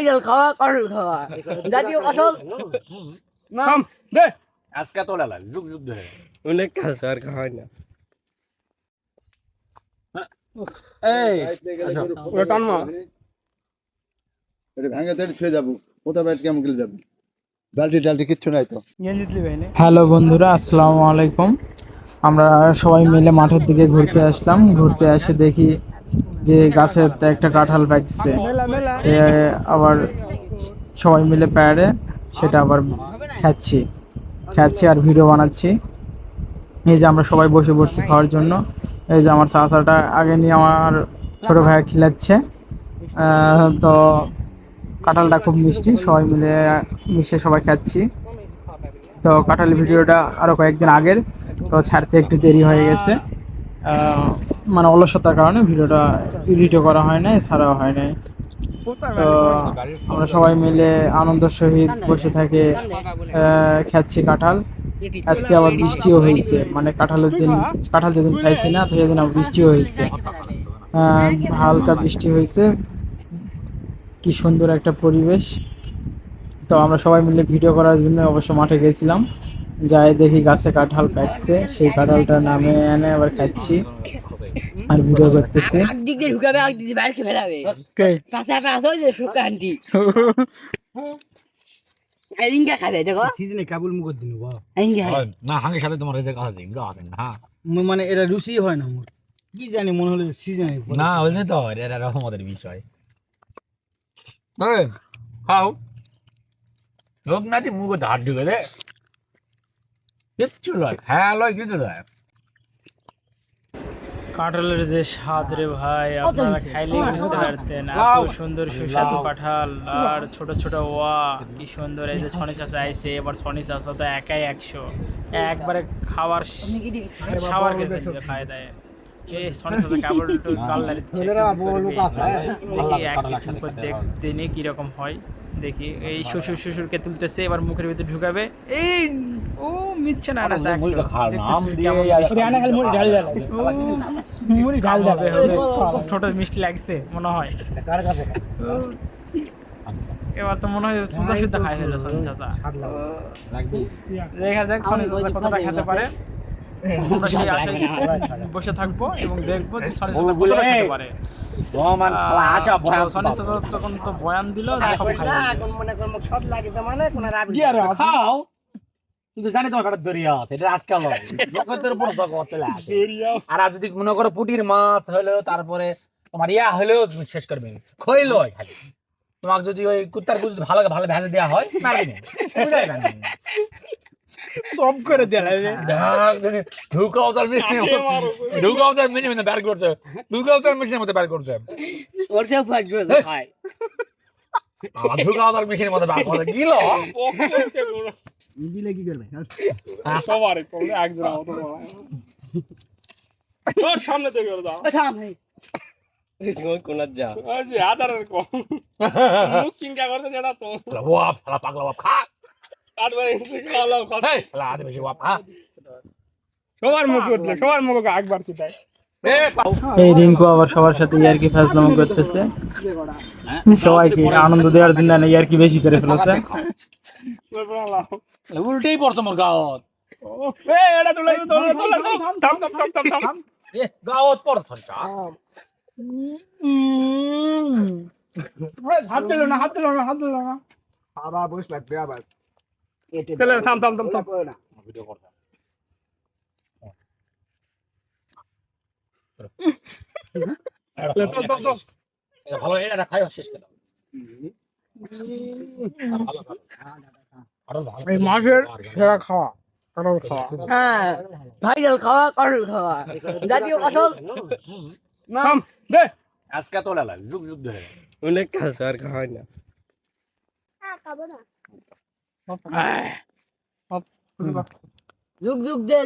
Viral খাওয়া কাটল খাওয়া জাতীয় কাটল থাম দে আজকে তো লালা যুগ যুগ ধরে অনেক কাজ আর খাওয়াই না। এই ওটা টান না। এটা ভাঙে তো ছুঁয়ে যাবো কোথা ব্যাট কেমন গেলে যাবে বালতি টালতি কিচ্ছু নাই তো। হ্যালো বন্ধুরা, আসসালামু আলাইকুম। আমরা সবাই মিলে মাঠের দিকে ঘুরতে আসলাম। ঘুরতে এসে দেখি যে গাছের একটা কাঁঠাল পাকছে, আবার সবাই মিলে প্যারে সেটা আবার খাচ্ছি আর ভিডিও বানাচ্ছি। এই যে আমরা সবাই বসে পড়ছি খাওয়ার জন্য। এই যে আমার চাচাটা আগে নিয়ে আমার ছোটো ভাইয়া খিলাচ্ছে। তো কাঁঠালটা খুব মিষ্টি, সবাই মিলে মিশে সবাই খাচ্ছি। তো কাঁঠালের ভিডিওটা আরও কয়েকদিন আগের, তো ছাড়তে একটু দেরি হয়ে গেছে, মানে অলসতার কারণে ভিডিওটা এডিটও করা হয় নাই, ছাড়াও হয় নাই। তো আমরা সবাই মিলে আনন্দ সহিত বসে থেকে খাচ্ছি কাঁঠাল। আজকে আবার বৃষ্টিও হয়েছে, মানে কাঁঠাল যেদিন খাইছি না, তো সেদিন আবার বৃষ্টিও হয়েছে, হালকা বৃষ্টি হয়েছে। কি সুন্দর একটা পরিবেশ। তো আমরা সবাই মিলে ভিডিও করার জন্য অবশ্য মাঠে গেছিলাম, যাই দেখি গাছে কাঁঠাল পাকছে, সেই কাঁঠালটা নামে এনে আবার খাচ্ছি আর ভিডিও করতেছি। একদিক দিয়ে ঢুকাবে একদিক দিয়ে বাইরে ফেলাবে পাশাপাশি ওই যে শুকানটি এদিনকে খাবে দেখো সিজনে কাবুল মুখ দিন এদিনকে খাবে না হাঙ্গের সাথে তোমার রেজে কথা আছে আছে না মানে এটা রুচি হয় না মোর, কি জানি মনে হলো সিজনে না বললে তো এটা রহমতের বিষয়। খাও লোক নাকি মুখে ধার ঢুকে দে কিচ্ছু লয়, হ্যাঁ লয় কিছু লয়। কাঁঠালের যে স্বাদ রে ভাই, আপনারা খাইলেই বুঝতে পারতেন। এত সুন্দর সুস্বাদু কাঁঠাল আর ছোট ছোট ওয়া, কি সুন্দর। এই যে ছনি চাচা আইছে, এবার ছনি চাচা তো একাই 100 একবারে খাবার খাবার খেতে খায় দেয়। এই ছনি চাচা কাপড় কাল্লার দেখি এক পিস মুখ দেখতে কিরকম হয় দেখি। এই শ্বশুরকে তুলতেছে, এবার মুখের ভিতরে ঢুকাবে। এই ও মিচ্ছে না না ছোট মিষ্টি লাগছে মনে হয়। এবার তো মনে হয় সুজা সুদ্ধা খাই ফেলে সনি চাচা। দেখা যাক সনি চাচা কতটা খেতে পারে। আমরা সেই আশায় বসে থাকবো এবং দেখবো যে সনি চাচা কতটা খেতে পারে। সনি চাচা তখন তো বয়ান দিল, সব খাই খাও কিন্তু জানি তোমার কাটা দরিয়া আছে, এটা আজকাল জগতের উপর জগৎ চলে আসে। আর আজ যদি মনে করো পুটির মাছ হলো, তারপরে তোমার ইয়া হলেও তুমি শেষ করবে খইলো খালি। তোমাকে যদি ওই কুত্তার গুজ ভালো ভালো ভেজে দেওয়া হয় সব করে দেয় ঢুকাও তার মেশিন বের করছে, ঢুকাও তার মেশিনের মধ্যে বের করছে, খায় ঢুকাও তার মেশিনের মধ্যে বের করছে গিল দিলে কি করবে সবারই তো একজন অত বড় তোর সামনে থেকে দাও থাম ভাই কোনার যা ওই যে আদারের কম মুখ কিনকা করতে যেটা তো ওয়াপ শালা পাগলা ওয়াপ খা আটবার এসে খাওয়ালাম খাওয়া এই শালা আদে বেশি ওয়াপ খা সবার মুখ উঠলে সবার মুখ একবার কি তাই এই রিঙ্কু আবার সবার সাথে ইয়ারকি ফাজলামো করতেছে, সবাইকে আনন্দ দেওয়ার জন্য ইয়ারকি বেশি করে ফেলেছে। উল্টেই পড়ছে মোর গাওত এটা তুলে তোলে তোলে থাম থাম থাম থাম থাম এ গাওত পড়ছ হাত দিল না আবার বস লাগবে আবার চলে থাম থাম থাম থাম ভিডিও করতে এটা ভালো, এটা খাই শেষ করে দাও। এই মাছের সেরা খাওয়া কারণ খাওয়া হ্যাঁ ভাইরাল খাওয়া কাটল খাওয়া জাতীয় কাটল থাম দে আজকে তো লালা যুগ যুগ ধরে অনেক কাজ আর খাওয়াই না। যুগ যুগ দে